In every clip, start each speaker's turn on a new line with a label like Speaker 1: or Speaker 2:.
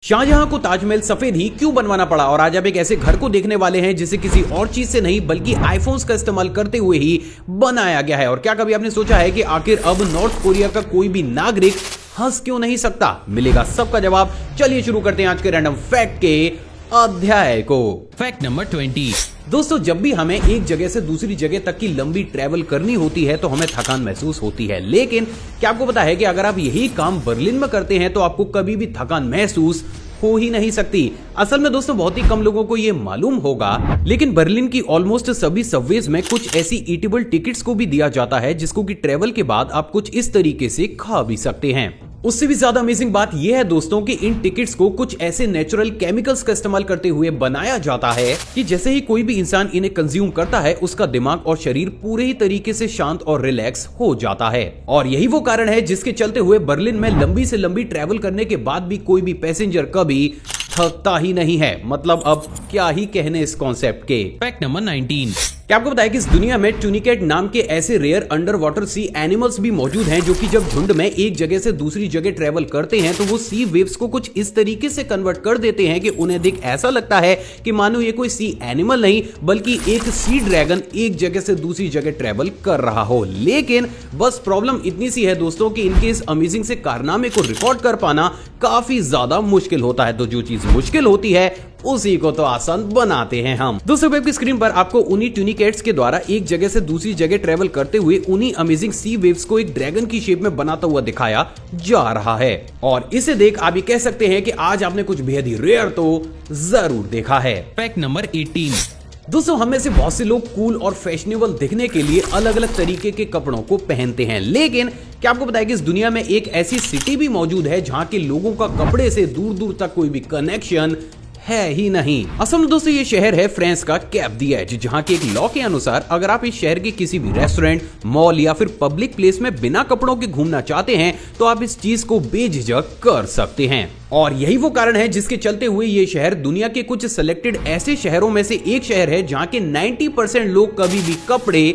Speaker 1: शाहजहां को ताजमहल सफेद ही क्यों बनवाना पड़ा, और आज आप एक ऐसे घर को देखने वाले हैं जिसे किसी और चीज से नहीं बल्कि आईफोन्स का इस्तेमाल करते हुए ही बनाया गया है। और क्या कभी आपने सोचा है कि आखिर अब नॉर्थ कोरिया का कोई भी नागरिक हंस क्यों नहीं सकता? मिलेगा सबका जवाब। चलिए शुरू करते हैं आज के रैंडम फैक्ट के अध्याय को।
Speaker 2: Fact number 20।
Speaker 1: दोस्तों, जब भी हमें एक जगह से दूसरी जगह तक की लंबी ट्रैवल करनी होती है तो हमें थकान महसूस होती है, लेकिन क्या आपको पता है कि अगर आप यही काम बर्लिन में करते हैं तो आपको कभी भी थकान महसूस हो ही नहीं सकती। असल में दोस्तों बहुत ही कम लोगों को ये मालूम होगा, लेकिन बर्लिन की ऑलमोस्ट सभी सबवेज में कुछ ऐसी ईटेबल टिकट्स को भी दिया जाता है जिसको कि ट्रेवल के बाद आप कुछ इस तरीके से खा भी सकते हैं। उससे भी ज्यादा अमेजिंग बात यह है दोस्तों कि इन टिकट्स को कुछ ऐसे नेचुरल केमिकल्स का इस्तेमाल करते हुए बनाया जाता है कि जैसे ही कोई भी इंसान इन्हें कंज्यूम करता है उसका दिमाग और शरीर पूरे ही तरीके से शांत और रिलैक्स हो जाता है। और यही वो कारण है जिसके चलते हुए बर्लिन में लंबी से लंबी ट्रैवल करने के बाद भी कोई भी पैसेंजर कभी थकता ही नहीं है। मतलब अब क्या ही कहने इस कॉन्सेप्ट के।
Speaker 2: Fact number 19।
Speaker 1: क्या आपको पता है कि इस दुनिया में टूनिकेट नाम के ऐसे रेयर अंडर वाटर सी एनिमल्स भी मौजूद हैं जो कि जब झुंड में एक जगह से दूसरी जगह ट्रेवल करते हैं तो वो सी वेव्स को कुछ इस तरीके से कन्वर्ट कर देते हैं कि उन्हें देख ऐसा लगता है कि मानो ये कोई सी एनिमल नहीं बल्कि एक सी ड्रैगन एक जगह से दूसरी जगह ट्रेवल कर रहा हो। लेकिन बस प्रॉब्लम इतनी सी है दोस्तों कि इनके इस अमेजिंग से कारनामे को रिकॉर्ड कर पाना काफी ज्यादा मुश्किल होता है। तो जो चीज मुश्किल होती है उसी को तो आसान बनाते हैं हम। दोस्तों वेब की स्क्रीन पर आपको उन्हीं टूनिकेट्स के द्वारा एक जगह से दूसरी जगह ट्रेवल करते हुए उन्हीं अमेजिंग सी वेव्स को एक ड्रैगन की शेप में बनाता हुआ दिखाया जा रहा है। और इसे देख आप ये कह सकते हैं कि आज आपने कुछ बेहद ही रेयर तो जरूर देखा है।
Speaker 2: Fact number 18।
Speaker 1: दोस्तों हम में से बहुत से लोग कूल और फैशनेबल दिखने के लिए अलग अलग तरीके के कपड़ों को पहनते हैं, लेकिन क्या आपको पता है कि इस दुनिया में एक ऐसी सिटी भी मौजूद है जहां के लोगों का कपड़े से दूर दूर तक कोई भी कनेक्शन है ही नहीं। असल में दोस्तों ये शहर है फ्रांस का कैप दी एज, जहाँ के एक लॉ के अनुसार अगर आप इस शहर के किसी भी रेस्टोरेंट, मॉल या फिर पब्लिक प्लेस में बिना कपड़ों के घूमना चाहते हैं तो आप इस चीज को बेझिझक कर सकते हैं। और यही वो कारण है जिसके चलते हुए ये शहर दुनिया के कुछ सिलेक्टेड ऐसे शहरों में से एक शहर है जहाँ के 90% लोग कभी भी कपड़े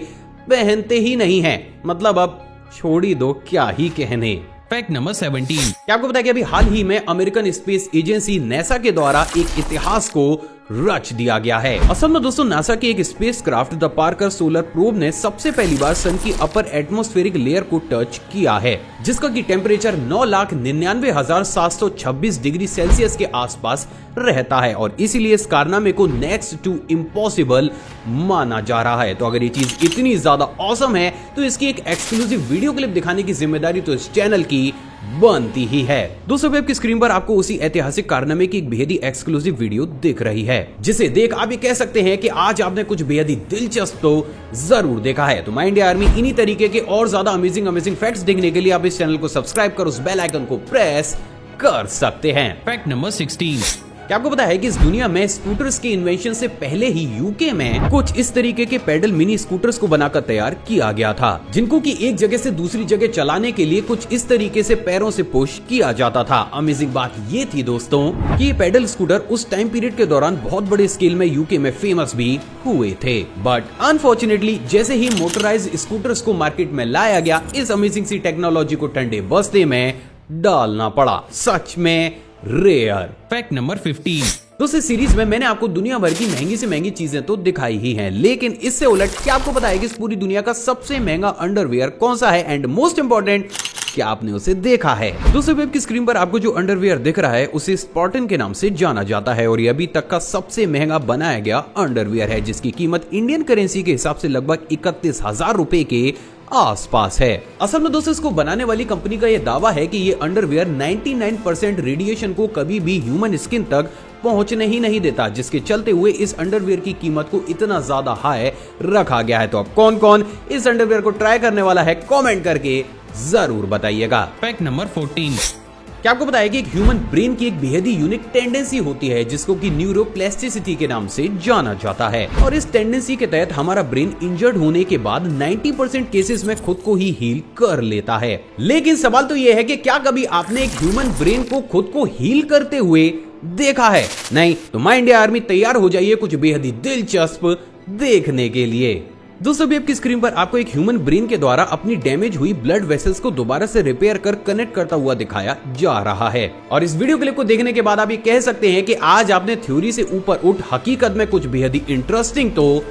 Speaker 1: पहनते ही नहीं है। मतलब अब छोड़ी दो क्या ही कहने।
Speaker 2: Fact number 17।
Speaker 1: क्या आपको पता है कि अभी हाल ही में अमेरिकन स्पेस एजेंसी नासा के द्वारा एक इतिहास को रच दिया गया है। असल में दोस्तों नासा की एक spacecraft the Parker solar probe ने सबसे पहली बार सन की अपर एटमॉस्फेरिक लेयर को टच किया है, जिसका की टेम्परेचर 9,99,726 डिग्री सेल्सियस के आसपास रहता है। और इसीलिए इस कारनामे को नेक्स्ट टू इम्पॉसिबल माना जा रहा है। तो अगर ये चीज इतनी ज्यादा ऑसम है तो इसकी एक एक्सक्लूसिव वीडियो क्लिप दिखाने की जिम्मेदारी तो इस चैनल की बनती ही है। दोस्तों वेब की स्क्रीन पर आपको उसी ऐतिहासिक कारनामे की एक बेहद ही एक्सक्लूसिव वीडियो दिख रही है, जिसे देख आप ये कह सकते हैं कि आज आपने कुछ बेहद ही दिलचस्प तो जरूर देखा है। तो माय इंडिया आर्मी इन्हीं तरीके के और ज्यादा अमेजिंग फैक्ट्स देखने के लिए आप इस चैनल को सब्सक्राइब कर उस बेल आइकन को प्रेस कर सकते हैं।
Speaker 2: Fact number 16।
Speaker 1: क्या आपको पता है कि इस दुनिया में स्कूटर्स के इन्वेंशन से पहले ही यूके में कुछ इस तरीके के पेडल मिनी स्कूटर्स को बनाकर तैयार किया गया था, जिनको कि एक जगह से दूसरी जगह चलाने के लिए कुछ इस तरीके से पैरों से पुश किया जाता था। अमेजिंग बात ये थी दोस्तों कि ये पेडल स्कूटर उस टाइम पीरियड के दौरान बहुत बड़े स्केल में यूके में फेमस भी हुए थे। बट अनफॉर्चुनेटली जैसे ही मोटराइज्ड स्कूटर्स को मार्केट में लाया गया, इस अमेजिंग सी टेक्नोलॉजी को ठंडे बस्ते में डालना पड़ा। सच में रेयर।
Speaker 2: Fact number 15।
Speaker 1: दोस्तों सीरीज में मैंने आपको दुनिया भर की महंगी से महंगी चीजें तो दिखाई ही हैं, लेकिन इससे उलट क्या आपको पता है कि इस पूरी दुनिया का सबसे महंगा अंडरवियर कौन सा है? एंड मोस्ट इंपॉर्टेंट, क्या आपने उसे देखा है? दोस्तों वेब की स्क्रीन पर आपको जो अंडरवियर दिख रहा है उसे स्पार्टन के नाम से जाना जाता है और ये अभी तक का सबसे महंगा बनाया गया अंडरवियर है, जिसकी कीमत इंडियन करेंसी के हिसाब से लगभग 31,000 रुपए के आसपास है। असल में दोस्तों इसको बनाने वाली कंपनी का यह दावा है कि ये अंडरवियर 99% रेडिएशन को कभी भी ह्यूमन स्किन तक पहुंचने ही नहीं देता, जिसके चलते हुए इस अंडरवियर की कीमत को इतना ज्यादा हाई रखा गया है। तो अब कौन कौन इस अंडरवियर को ट्राई करने वाला है कमेंट करके जरूर बताइएगा।
Speaker 2: Fact number 14।
Speaker 1: क्या आपको पता है कि एक ह्यूमन ब्रेन की एक बेहद ही यूनिक टेंडेंसी होती है जिसको कि न्यूरोप्लास्टिसिटी के नाम से जाना जाता है, और इस टेंडेंसी के तहत हमारा ब्रेन इंजर्ड होने के बाद 90% केसेस में खुद को ही हील कर लेता है। लेकिन सवाल तो ये है कि क्या कभी आपने एक ह्यूमन ब्रेन को खुद को हील करते हुए देखा है? नहीं तो माय इंडिया आर्मी तैयार हो जाइए कुछ बेहद ही दिलचस्प देखने के लिए। दोस्तों अभी आपकी स्क्रीन पर आपको एक ह्यूमन ब्रेन के द्वारा अपनी डैमेज हुई ब्लड वेसल्स को दोबारा से रिपेयर कर कनेक्ट करता हुआ दिखाया जा रहा है। और इस वीडियो क्लिप को देखने के बाद आप ये कह सकते हैं कि आज आपने थ्योरी से ऊपर उठ हकीकत में कुछ बेहद ही इंटरेस्टिंग तो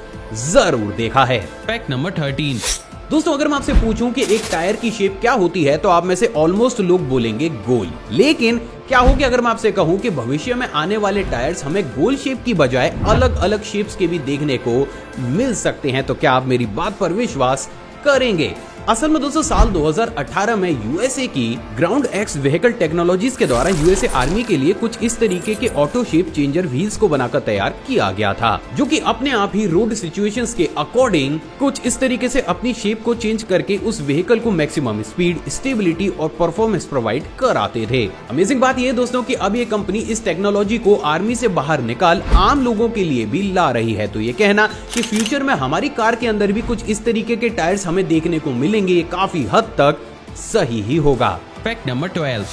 Speaker 1: जरूर देखा है।
Speaker 2: Fact number 13।
Speaker 1: दोस्तों अगर मैं आपसे पूछूं कि एक टायर की शेप क्या होती है तो आप में से ऑलमोस्ट लोग बोलेंगे गोल। लेकिन क्या हो कि अगर मैं आपसे कहूं कि भविष्य में आने वाले टायर्स हमें गोल शेप की बजाय अलग अलग शेप्स के भी देखने को मिल सकते हैं, तो क्या आप मेरी बात पर विश्वास करेंगे? असल में दोस्तों साल 2018 में यूएसए की ग्राउंड एक्स व्हीकल टेक्नोलॉजीज के द्वारा यूएसए आर्मी के लिए कुछ इस तरीके के ऑटो शेप चेंजर व्हील्स को बनाकर तैयार किया गया था, जो कि अपने आप ही रोड सिचुएशंस के अकॉर्डिंग कुछ इस तरीके से अपनी शेप को चेंज करके उस व्हीकल को मैक्सिमम स्पीड, स्टेबिलिटी और परफॉर्मेंस प्रोवाइड कराते थे। अमेजिंग बात यह दोस्तों कि अब ये कंपनी इस टेक्नोलॉजी को आर्मी से बाहर निकाल आम लोगों के लिए भी ला रही है। तो ये कहना कि फ्यूचर में हमारी कार के अंदर भी कुछ इस तरीके के टायर्स हमें देखने को मिलेंगे, ये काफी हद तक सही ही होगा।
Speaker 2: Fact number 12।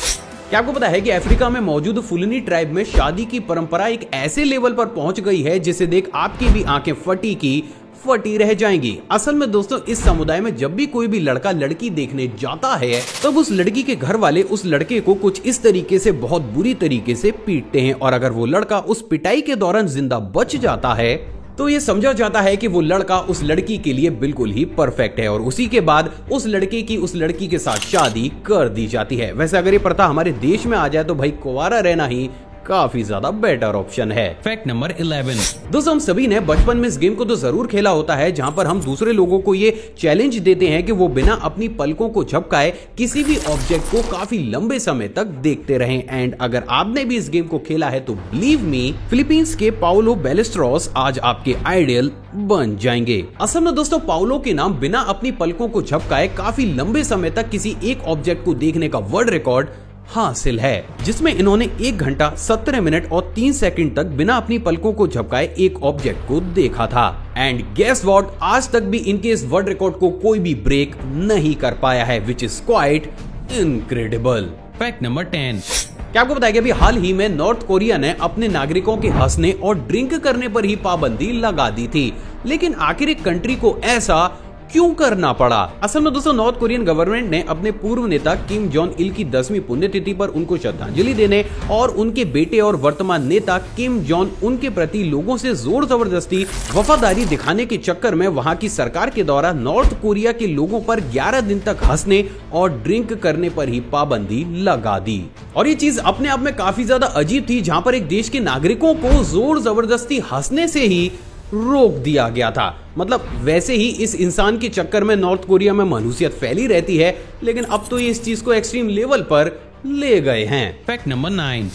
Speaker 1: क्या आपको पता है कि अफ्रीका में मौजूद फुलनी ट्राइब में शादी की परंपरा एक ऐसे लेवल पर पहुंच गई है जिसे देख आपकी भी आंखें फटी की फटी रह जाएंगी। असल में दोस्तों इस समुदाय में जब भी कोई भी लड़का लड़की देखने जाता है तब उस लड़की के घर वाले उस लड़के को कुछ इस तरीके से बहुत बुरी तरीके से पीटते हैं, और अगर वो लड़का उस पिटाई के दौरान जिंदा बच जाता है तो ये समझा जाता है कि वो लड़का उस लड़की के लिए बिल्कुल ही परफेक्ट है, और उसी के बाद उस लड़के की उस लड़की के साथ शादी कर दी जाती है। वैसे अगर ये प्रथा हमारे देश में आ जाए तो भाई कुंवारा रहना ही काफी ज्यादा बेटर ऑप्शन है।
Speaker 2: Fact number 11।
Speaker 1: दोस्तों हम सभी ने बचपन में इस गेम को तो जरूर खेला होता है जहां पर हम दूसरे लोगों को ये चैलेंज देते हैं कि वो बिना अपनी पलकों को झपकाए किसी भी ऑब्जेक्ट को काफी लंबे समय तक देखते रहें। एंड अगर आपने भी इस गेम को खेला है तो बिलीव मी, फिलीपींस के पाउलो बेलेस्ट्रॉस आज आपके आइडियल बन जाएंगे। असल में दोस्तों पाउलो के नाम बिना अपनी पलकों को झपकाए काफी लंबे समय तक किसी एक ऑब्जेक्ट को देखने का वर्ल्ड रिकॉर्ड हासिल है, जिसमें इन्होंने 1 घंटा 17 मिनट और 3 सेकंड तक बिना अपनी पलकों को झपकाए एक ऑब्जेक्ट को देखा था। एंड गेस व्हाट, आज तक भी इनके इस वर्ल्ड रिकॉर्ड को कोई भी ब्रेक नहीं कर पाया है, which is quite incredible.
Speaker 2: Fact number 10।
Speaker 1: क्या आपको बताया कि अभी हाल ही में नॉर्थ कोरिया ने अपने नागरिकों के हंसने और ड्रिंक करने पर ही पाबंदी लगा दी थी, लेकिन आखिर एक कंट्री को ऐसा क्यों करना पड़ा? असल में दोस्तों नॉर्थ कोरियन गवर्नमेंट ने अपने पूर्व नेता किम जोंग इल की 10वीं पुण्यतिथि पर उनको श्रद्धांजलि देने और उनके बेटे और वर्तमान नेता किम जोंग उन के प्रति लोगों से जोर जबरदस्ती वफादारी दिखाने के चक्कर में वहां की सरकार के द्वारा नॉर्थ कोरिया के लोगों पर 11 दिन तक हंसने और ड्रिंक करने पर ही पाबंदी लगा दी। और ये चीज अपने आप में काफी ज्यादा अजीब थी, जहां पर एक देश के नागरिकों को जोर जबरदस्ती हंसने से ही रोक दिया गया था। मतलब वैसे ही इस इंसान के चक्कर में नॉर्थ कोरिया में मनुष्यत फैली रहती है, लेकिन अब तो ये इस चीज को एक्सट्रीम लेवल पर ले गए हैं।
Speaker 2: Fact number 9।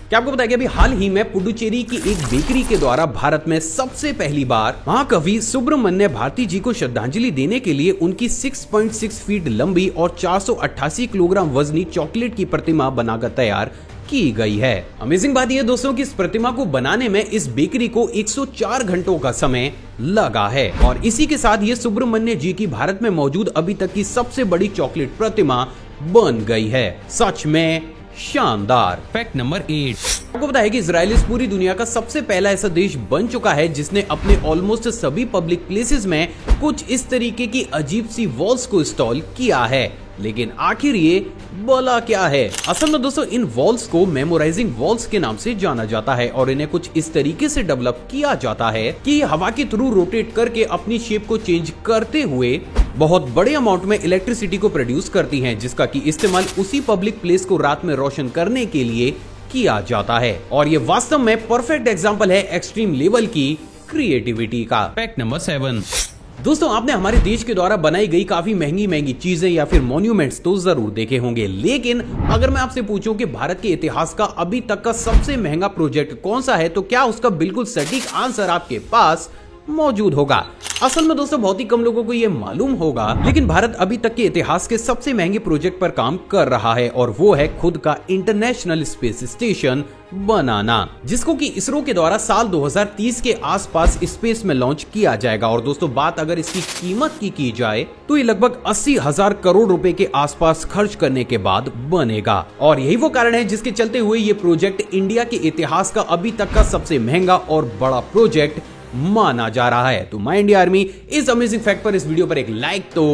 Speaker 1: क्या आपको पता है कि अभी हाल ही में पुडुचेरी की एक बेकरी के द्वारा भारत में सबसे पहली बार महाकवि सुब्रमण्य भारती जी को श्रद्धांजलि देने के लिए उनकी 6.6 फीट लंबी और 488 किलोग्राम वजनी चॉकलेट की प्रतिमा बनाकर तैयार की गई है। अमेजिंग बात यह दोस्तों कि इस प्रतिमा को बनाने में इस बेकरी को 104 घंटों का समय लगा है, और इसी के साथ ये सुब्रमण्य जी की भारत में मौजूद अभी तक की सबसे बड़ी चॉकलेट प्रतिमा बन गई है। सच में शानदार।
Speaker 2: Fact number 8।
Speaker 1: आपको पता है कि इजराइल इस पूरी दुनिया का सबसे पहला ऐसा देश बन चुका है जिसने अपने ऑलमोस्ट सभी पब्लिक प्लेसेस में कुछ इस तरीके की अजीब सी वॉल्स को इंस्टॉल किया है, लेकिन आखिर ये बोला क्या है? असल में दोस्तों इन वॉल्स को मेमोराइजिंग वॉल्स के नाम से जाना जाता है, और इन्हें कुछ इस तरीके से डेवलप किया जाता है कि हवा के थ्रू रोटेट करके अपनी शेप को चेंज करते हुए बहुत बड़े अमाउंट में इलेक्ट्रिसिटी को प्रोड्यूस करती हैं, जिसका की इस्तेमाल उसी पब्लिक प्लेस को रात में रोशन करने के लिए किया जाता है। और ये वास्तव में परफेक्ट एग्जांपल है एक्सट्रीम लेवल की क्रिएटिविटी का।
Speaker 2: Fact number 7।
Speaker 1: दोस्तों आपने हमारे देश के द्वारा बनाई गई काफी महंगी महंगी चीजें या फिर मॉन्यूमेंट्स तो जरूर देखे होंगे, लेकिन अगर मैं आपसे पूछूं कि भारत के इतिहास का अभी तक का सबसे महंगा प्रोजेक्ट कौन सा है, तो क्या उसका बिल्कुल सटीक आंसर आपके पास मौजूद होगा? असल में दोस्तों बहुत ही कम लोगों को यह मालूम होगा, लेकिन भारत अभी तक के इतिहास के सबसे महंगे प्रोजेक्ट पर काम कर रहा है, और वो है खुद का इंटरनेशनल स्पेस स्टेशन बनाना, जिसको कि इसरो के द्वारा साल 2030 के आसपास स्पेस में लॉन्च किया जाएगा। और दोस्तों बात अगर इसकी कीमत की जाए तो ये लगभग 80,000 करोड़ रुपए के आसपास खर्च करने के बाद बनेगा, और यही वो कारण है जिसके चलते हुए ये प्रोजेक्ट इंडिया के इतिहास का अभी तक का सबसे महंगा और बड़ा प्रोजेक्ट माना जा रहा है। तो माय इंडिया आर्मी, इस अमेजिंग फैक्ट पर इस वीडियो पर एक लाइक तो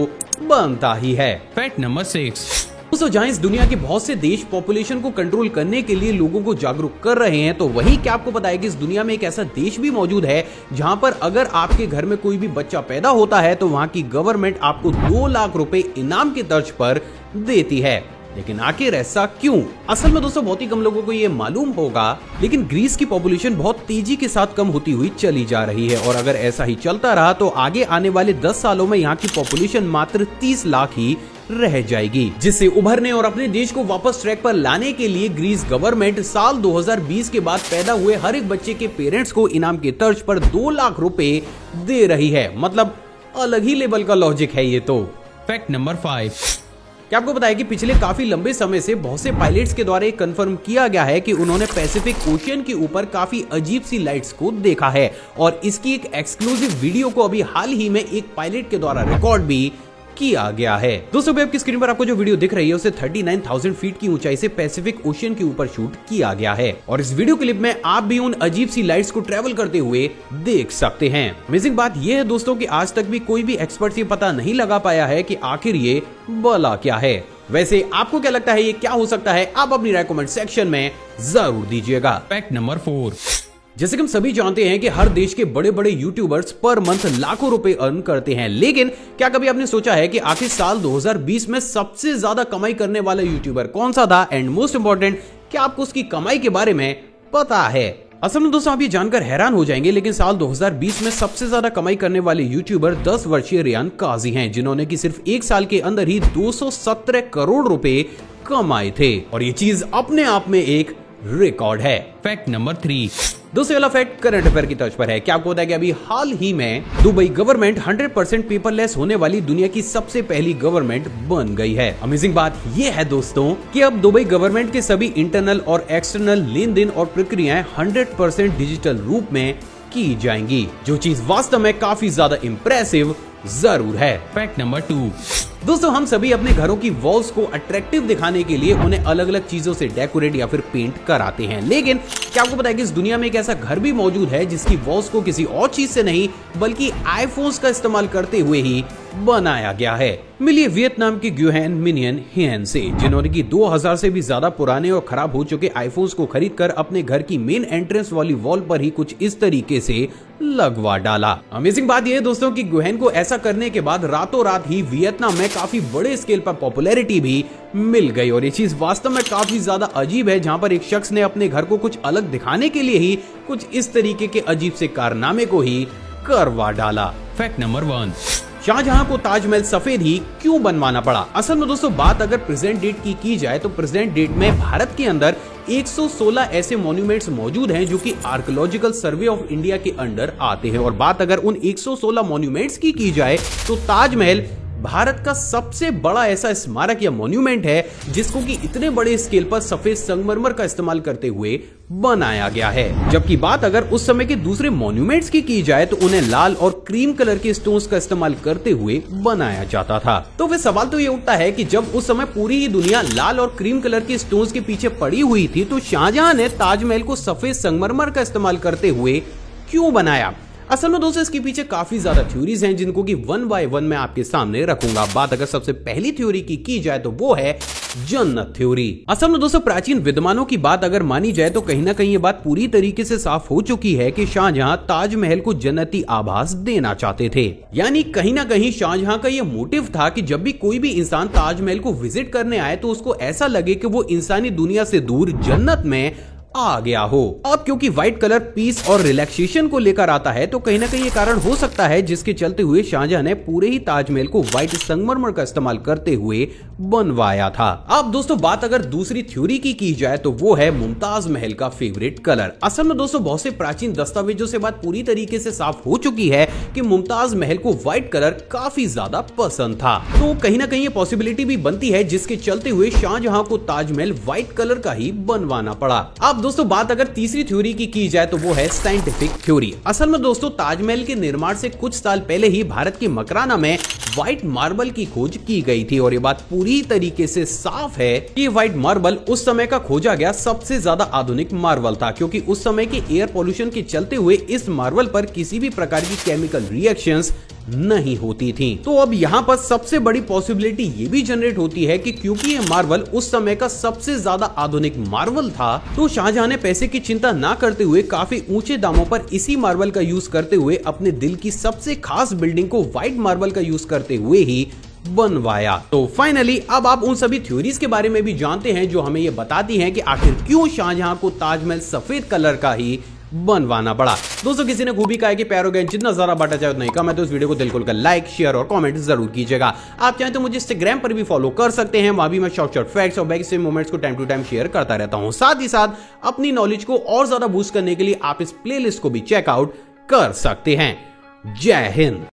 Speaker 1: बनता ही है।
Speaker 2: Fact number 6।
Speaker 1: दोस्तों, जहां इस दुनिया के बहुत से देश पॉपुलेशन को कंट्रोल करने के लिए लोगों को जागरूक कर रहे हैं, तो वही क्या आपको पता है कि इस दुनिया में एक ऐसा देश भी मौजूद है जहां पर अगर आपके घर में कोई भी बच्चा पैदा होता है तो वहां की गवर्नमेंट आपको 2 लाख रुपए इनाम के तर्ज पर देती है। लेकिन आखिर ऐसा क्यों? असल में दोस्तों बहुत ही कम लोगों को ये मालूम होगा, लेकिन ग्रीस की पॉपुलेशन बहुत तेजी के साथ कम होती हुई चली जा रही है और अगर ऐसा ही चलता रहा तो आगे आने वाले 10 सालों में यहाँ की पॉपुलेशन मात्र 30 लाख ही रह जाएगी, जिससे उभरने और अपने देश को वापस ट्रैक पर लाने के लिए ग्रीस गवर्नमेंट साल 2020 के बाद पैदा हुए हर एक बच्चे के पेरेंट्स को इनाम के तर्ज पर 2 लाख रुपए दे रही है। मतलब अलग ही लेवल का लॉजिक है ये तो।
Speaker 2: Fact number 5।
Speaker 1: क्या आपको पता है कि पिछले काफी लंबे समय से बहुत से पायलट्स के द्वारा कंफर्म किया गया है कि उन्होंने पैसिफिक ओशियन के ऊपर काफी अजीब सी लाइट्स को देखा है और इसकी एक एक्सक्लूसिव वीडियो को अभी हाल ही में एक पायलट के द्वारा रिकॉर्ड भी किया गया है। दोस्तों, आपकी स्क्रीन पर आपको जो वीडियो दिख रही है उसे 39,000 फीट की ऊंचाई से पैसिफिक ओशियन के ऊपर शूट किया गया है और इस वीडियो क्लिप में आप भी उन अजीब सी लाइट्स को ट्रेवल करते हुए देख सकते हैं। अमेजिंग बात यह है दोस्तों कि आज तक भी कोई भी एक्सपर्ट ये पता नहीं लगा पाया है कि आखिर ये भला क्या है। वैसे आपको क्या लगता है ये क्या हो सकता है? आप अपनी राय कमेंट सेक्शन में जरूर दीजिएगा।
Speaker 2: Fact number 4।
Speaker 1: जैसे कि हम सभी जानते हैं कि हर देश के बड़े बड़े यूट्यूबर्स पर मंथ लाखों रुपए अर्न करते हैं, लेकिन क्या कभी आपने सोचा है कि आखिर साल 2020 में सबसे ज्यादा कमाई करने वाला यूट्यूबर कौन सा था? एंड मोस्ट इंपॉर्टेंट, क्या आपको उसकी कमाई के बारे में पता है? असल में दोस्तों आप ये जानकर हैरान हो जाएंगे, लेकिन साल 2020 में सबसे ज्यादा कमाई करने वाले यूट्यूबर 10 वर्षीय रेयान काजी हैं, जिन्होंने कि सिर्फ 1 साल के अंदर ही 217 करोड़ रुपए कमाए थे और ये चीज अपने आप में एक रिकॉर्ड है।
Speaker 2: Fact number 3।
Speaker 1: दूसरे वाला फैक्ट करंट अफेयर की तर्ज पर है। क्या आपको पता है कि अभी हाल ही में दुबई गवर्नमेंट 100% पेपरलेस होने वाली दुनिया की सबसे पहली गवर्नमेंट बन गई है। अमेजिंग बात यह है दोस्तों कि अब दुबई गवर्नमेंट के सभी इंटरनल और एक्सटर्नल लेन देन और प्रक्रियाएं 100% डिजिटल रूप में की जाएंगी, जो चीज वास्तव में काफी ज्यादा इंप्रेसिव जरूर है।
Speaker 2: Fact number 2।
Speaker 1: दोस्तों, हम सभी अपने घरों की वॉल्स को अट्रैक्टिव दिखाने के लिए उन्हें अलग अलग चीजों से डेकोरेट या फिर पेंट कराते हैं, लेकिन क्या आपको पता है कि इस दुनिया में एक ऐसा घर भी मौजूद है जिसकी वॉल्स को किसी और चीज से नहीं बल्कि आईफोन्स का इस्तेमाल करते हुए ही बनाया गया है। मिलिए वियतनाम के गुयेन मिनियन हियन से, जिन्होंने की 2000 से भी ज्यादा पुराने और खराब हो चुके आईफोन्स को खरीदकर अपने घर की मेन एंट्रेंस वाली वॉल पर ही कुछ इस तरीके से लगवा डाला। अमेजिंग बात यह है दोस्तों कि गुयेन को ऐसा करने के बाद रातों रात ही वियतनाम में काफी बड़े स्केल पर पॉपुलैरिटी भी मिल गई और ये चीज वास्तव में काफी ज्यादा अजीब है, जहां पर एक शख्स ने अपने घर को कुछ अलग दिखाने के लिए ही कुछ इस तरीके के अजीब से कारनामे को ही करवा डाला।
Speaker 2: Fact number 1।
Speaker 1: शाहजहां को ताजमहल सफेद ही क्यों बनवाना पड़ा? असल में दोस्तों बात अगर प्रेजेंट डेट की जाए तो प्रेजेंट डेट में भारत के अंदर 116 ऐसे मॉन्यूमेंट्स मौजूद हैं जो कि आर्कियोलॉजिकल सर्वे ऑफ इंडिया के अंडर आते हैं और बात अगर उन 116 मॉन्यूमेंट्स की जाए तो ताजमहल भारत का सबसे बड़ा ऐसा स्मारक या मॉन्यूमेंट है जिसको कि इतने बड़े स्केल पर सफेद संगमरमर का इस्तेमाल करते हुए बनाया गया है। जबकि बात अगर उस समय के दूसरे मॉन्यूमेंट्स की जाए तो उन्हें लाल और क्रीम कलर के स्टोन्स का इस्तेमाल करते हुए बनाया जाता था। तो फिर सवाल तो ये उठता है कि जब उस समय पूरी ही दुनिया लाल और क्रीम कलर के स्टोन्स के पीछे पड़ी हुई थी तो शाहजहां ने ताजमहल को सफेद संगमरमर का इस्तेमाल करते हुए क्यों बनाया? असल में दोस्तों इसके पीछे काफी ज्यादा थ्योरीज हैं जिनको कि 1 बाय 1 मैं आपके सामने रखूंगा। बात अगर सबसे पहली थ्योरी की जाए तो वो है जन्नत थ्योरी। असल में दोस्तों प्राचीन विद्वानों की बात अगर मानी जाए तो कहीं ना कहीं ये बात पूरी तरीके से साफ हो चुकी है कि शाहजहां ताजमहल को जन्नती आभास देना चाहते थे। यानी कहीं ना कहीं शाहजहां का ये मोटिव था कि जब भी कोई भी इंसान ताजमहल को विजिट करने आए तो उसको ऐसा लगे कि वो इंसानी दुनिया से दूर जन्नत में आ गया हो। अब क्योंकि व्हाइट कलर पीस और रिलैक्सेशन को लेकर आता है तो कहीं ना कहीं ये कारण हो सकता है जिसके चलते हुए शाहजहां ने पूरे ही ताजमहल को व्हाइट संगमरमर का इस्तेमाल करते हुए बनवाया था। अब दोस्तों बात अगर दूसरी थ्योरी की जाए तो वो है मुमताज महल का फेवरेट कलर। असल में दोस्तों बहुत से प्राचीन दस्तावेजों से बात पूरी तरीके से साफ हो चुकी है कि मुमताज महल को व्हाइट कलर काफी ज्यादा पसंद था। तो कहीं ना कहीं ये पॉसिबिलिटी भी बनती है जिसके चलते हुए शाहजहां को ताजमहल व्हाइट कलर का ही बनवाना पड़ा। अब दोस्तों बात अगर तीसरी थ्योरी की जाए तो वो है साइंटिफिक थ्योरी। असल में दोस्तों ताजमहल के निर्माण से कुछ साल पहले ही भारत के मकराना में व्हाइट मार्बल की खोज की गई थी और ये बात पूरी तरीके से साफ है कि व्हाइट मार्बल उस समय का खोजा गया सबसे ज्यादा आधुनिक मार्बल था, क्योंकि उस समय के एयर पोल्यूशन के चलते हुए इस मार्बल पर किसी भी प्रकार की केमिकल रिएक्शंस नहीं होती थी। तो अब यहाँ पर सबसे बड़ी पॉसिबिलिटी ये भी जनरेट होती है कि क्योंकि ये मार्बल उस समय का सबसे ज्यादा आधुनिक मार्बल था, तो शाहजहां ने पैसे की चिंता ना करते हुए काफी ऊंचे दामों पर इसी मार्बल का यूज करते हुए अपने दिल की सबसे खास बिल्डिंग को व्हाइट मार्बल का यूज करते हुए ही बनवाया। तो फाइनली अब आप उन सभी थ्योरीज के बारे में भी जानते हैं जो हमें ये बताती हैं कि आखिर क्यों शाहजहां को ताजमहल सफेद कलर का ही बनवाना पड़ा। दोस्तों किसी ने खूबी कहा है कि पैरोगेन जितना ज्यादा बांटा जाए उतना ही कम है, तो इस वीडियो को दिल खोलकर लाइक शेयर और कमेंट जरूर कीजिएगा। आप चाहें तो मुझे इंस्टाग्राम पर भी फॉलो कर सकते हैं, वहां भी मैं शॉर्ट फैक्ट्स और बैक से मोमेंट्स को टाइम टू टाइम शेयर करता रहता हूं। साथ ही साथ अपनी नॉलेज को और ज्यादा बूस्ट करने के लिए आप इस प्लेलिस्ट को भी चेकआउट कर सकते हैं। जय हिंद।